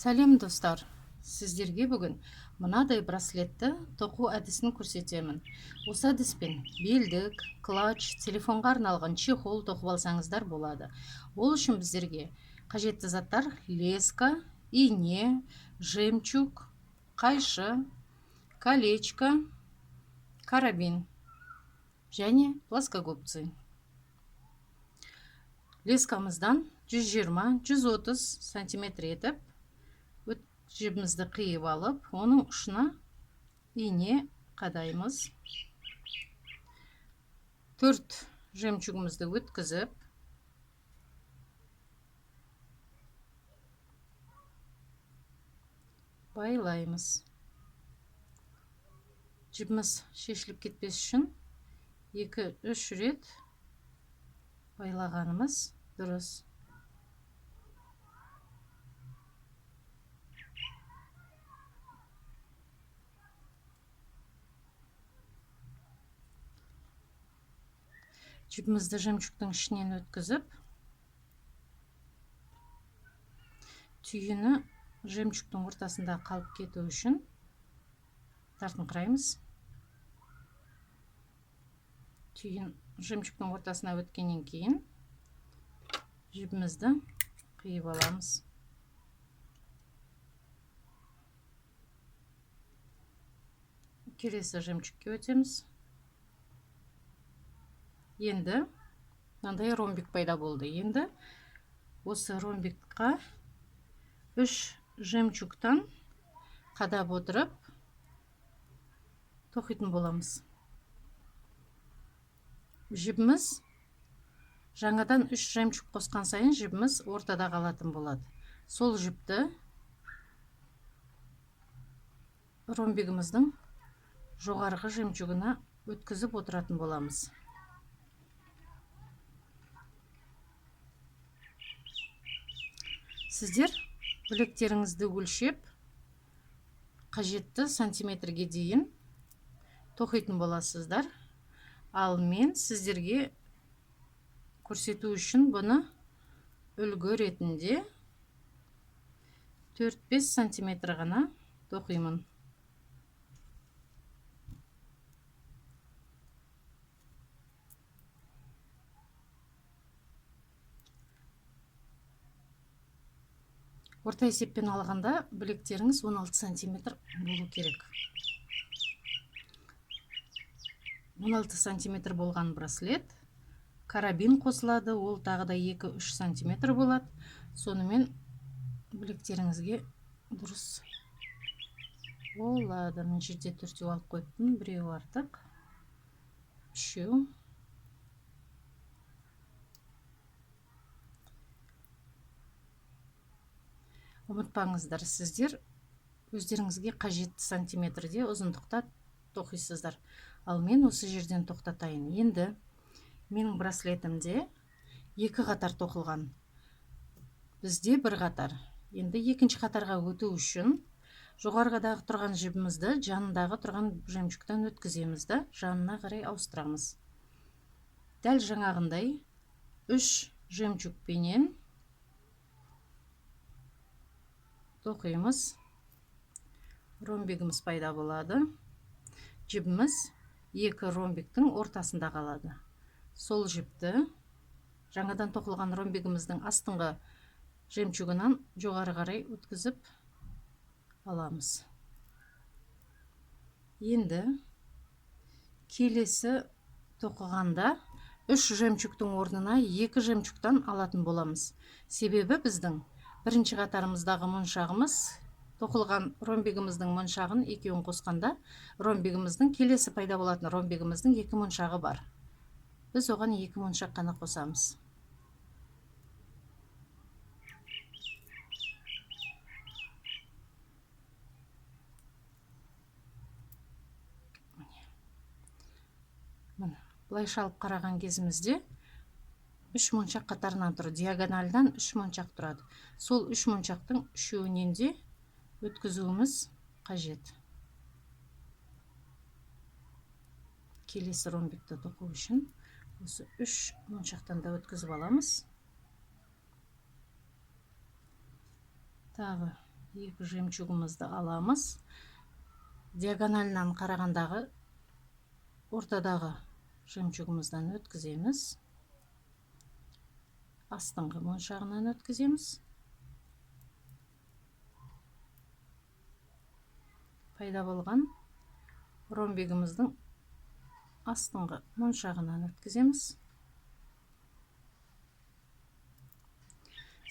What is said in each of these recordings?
Сәлем достар, сіздерге бүгін мынадай браслетті тоқу әдісін көрсетемін. Осы әдіспен белдік, клатч, телефонға арналған чехол тоқып алсаңыздар болады. Ол үшін біздерге қажетті заттар леска, ине, жемчуг, қайшы, колечко, карабин және плоскогубцы. Лескамыздан 120-130 сантиметр етіп жібімізді қиып алып, оның ұшына ине қадаймыз. 4 жемчугімізді өткізіп, байлаймыз. Жібіміз шешіліп кетпес үшін 2-3 рет байлағанымыз дұрыс. Жібімізді жемчугтың ішінен өткізіп, түйіні жемчугтың ортасында қалып кету үшін тартыңқыраймыз. Түйін жемчугтың ортасына өткеннен кейін жібімізді қиып аламыз. Келесі жемчугке өтеміз. Енді мынандай ромбик пайда болды. Енді осы ромбикқа 3 жемчугтан қадап отырып тоқитын боламыз. Жібіміз жаңадан 3 жемчуг қосқан сайын жібіміз ортада қалатын болады. Сол жіпті ромбигіміздің жоғарғы жемчугына өткізіп отыратын боламыз. Сіздер білектеріңізді өлшеп, қажетті сантиметрге дейін тоқитын боласыздар. Ал мен сіздерге көрсету үшін бұны үлгі ретінде 4-5 сантиметр ғана тоқимын. Орта есеппен алғанда білектеріңіз 16 сантиметр болу керек. 16 сантиметр болған браслет, карабин қосылады, ол тағы да 2-3 сантиметр болады. Сонымен білектеріңізге дұрыс болады. Мен жерде 4 алып қойыппын, 1 артық, 3. Ұмытпаңыздар, сіздер өздеріңізге қажетті сантиметрде ұзындықта тоқисыздар. Ал мен осы жерден тоқтатайын. Енді менің браслетімде 2 қатар тоқылған. Бізде 1 қатар. Енді екінші қатарға өту үшін жоғарғыдағы тұрған жібімізді жанындағы тұрған жемчугтан өткіземіз да жанына қарай ауыстырамыз. Дәл жаңағындай 3 жемчугпенен тоқимыз. Ромбигіміз пайда болады. Жібіміз 2 ромбиктің ортасында қалады. Сол жіпті жаңадан тоқылған ромбигіміздің астыңғы жемчугынан жоғары қарай өткізіп аламыз. Енді келесі тоқығанда 3 жемчугтың орнына 2 жемчугтан алатын боламыз. Себебі біздің бірінші қатарымыздағы моншағымыз тоқылған ромбигіміздің моншағын екеуін қосқанда ромбигіміздің келесі пайда болатын ромбигіміздің 2 моншағы бар. Біз оған 2 моншақ қана қосамыз. Бұлайша алып қараған кезімізде 3 моншақ қатарынан тұрады. Диагональдан 3 моншақ тұрады. Сол 3 моншақтың 3-өінен де өткізуіміз қажет. Келесі ромбикті тоқу үшін осы 3 моншақтан да өткізіп аламыз. Тағы екі жемчугымызды аламыз. Диагоналынан қарағандағы ортадағы жемчугымыздан өткіземіз. Астыңғы моншағынан өткіземіз. Пайда болған ромбигіміздің астыңғы моншағынан өткіземіз.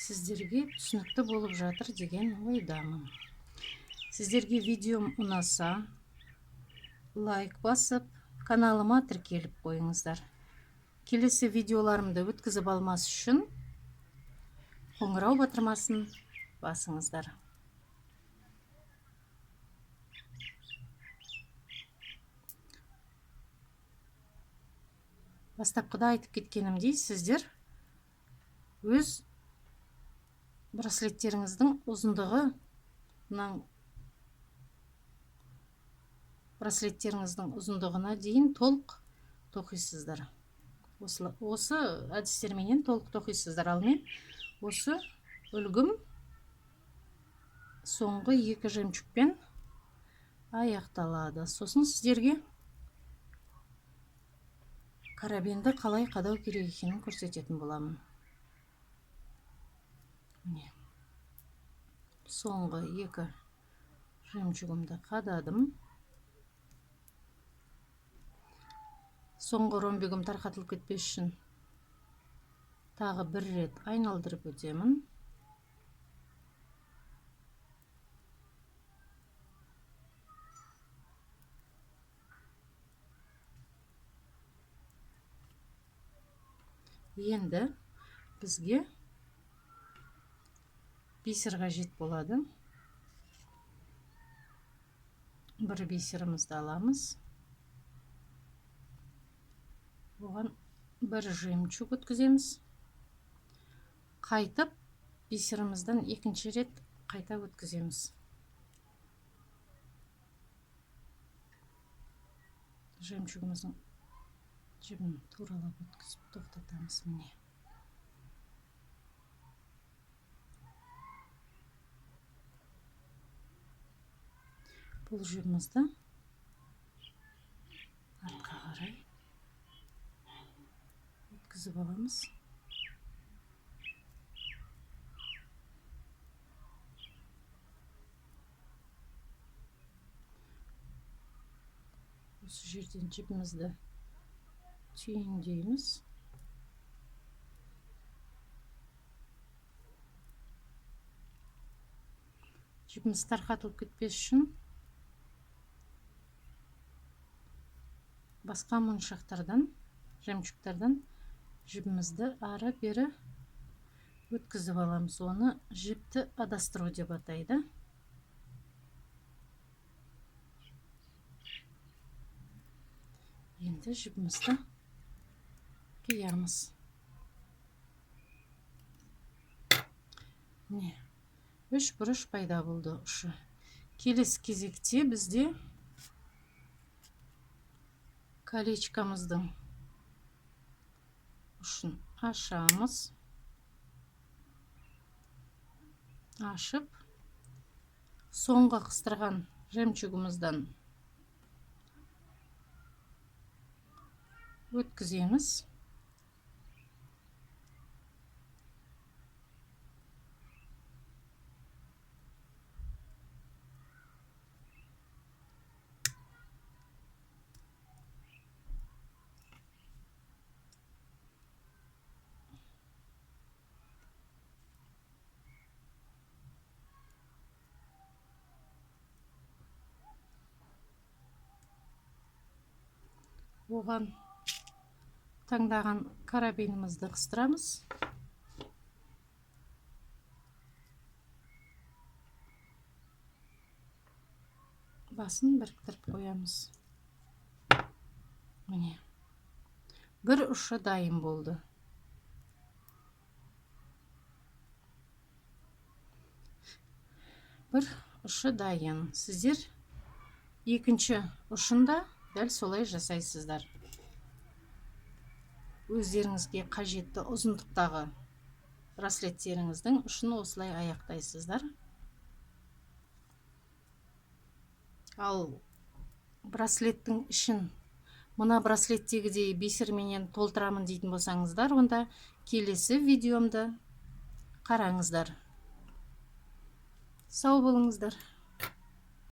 Сіздерге түсінікті болып жатыр деген ойдамын. Сіздерге видеом ұнаса, лайк басып, каналыма тіркеліп қойыңыздар. Келесі видеоларымды өткізіп алмас үшін қоңырау батырмасын басыңыздар. Бастапқыда айтып кеткенімдей, сіздер өз браслеттеріңіздің ұзындығына дейін толық тоқисыздар. Осы әдістерменен толық тоқисыздар. Ал мен осы үлгім соңғы екі жемчугпен аяқталады. Сосын сіздерге карабинді қалай қадау керек екенін көрсететін боламын. Соңғы екі жемчугымды қададым. Соңғы ромбигім тарқатылып кетпес үшін тағы бір рет айналдырып өтемін. Енді бізге бисер қажет болады. Бір бисерімізді аламыз. Оған бір жемчуг өткіземіз. Қайтып бисерімізден екінші рет қайта өткіземіз. Жемчугымыздың жібін туралап өткізіп тоқтатамыз. Міне. Бұл жібімізді артқа қарай өткізіп аламыз. Осы жерден жібімізді түйіндейміз. Жібіміз тарқатылып кетпес үшін басқа моншақтардан, жемчугтардан жібімізді ары-бері өткізіп аламыз. Оны жіпті адастыру деп атайды. Енді жібімізді қиямыз. Міне, үш бұрыш пайда болды ұшы. Келесі кезекте бізде колечкамыздың ұшын ашамыз. Ашып, соңғы қыстырған жемчугымыздан өткіземіз. Оған таңдаған карабинімізді қыстырамыз. Басын біріктіріп қоямыз. Міне. Бір ұшы дайын болды. Бір ұшы дайын. Сіздер екінші ұшында дәл солай жасайсыздар. Өздеріңізге қажетті ұзындықтағы браслеттеріңіздің ұшын осылай аяқтайсыздар. Ал браслеттің ішін мына браслеттегідей бисерменен толтырамын дейтін болсаңыздар, онда келесі видеомды қараңыздар. Сау болыңыздар.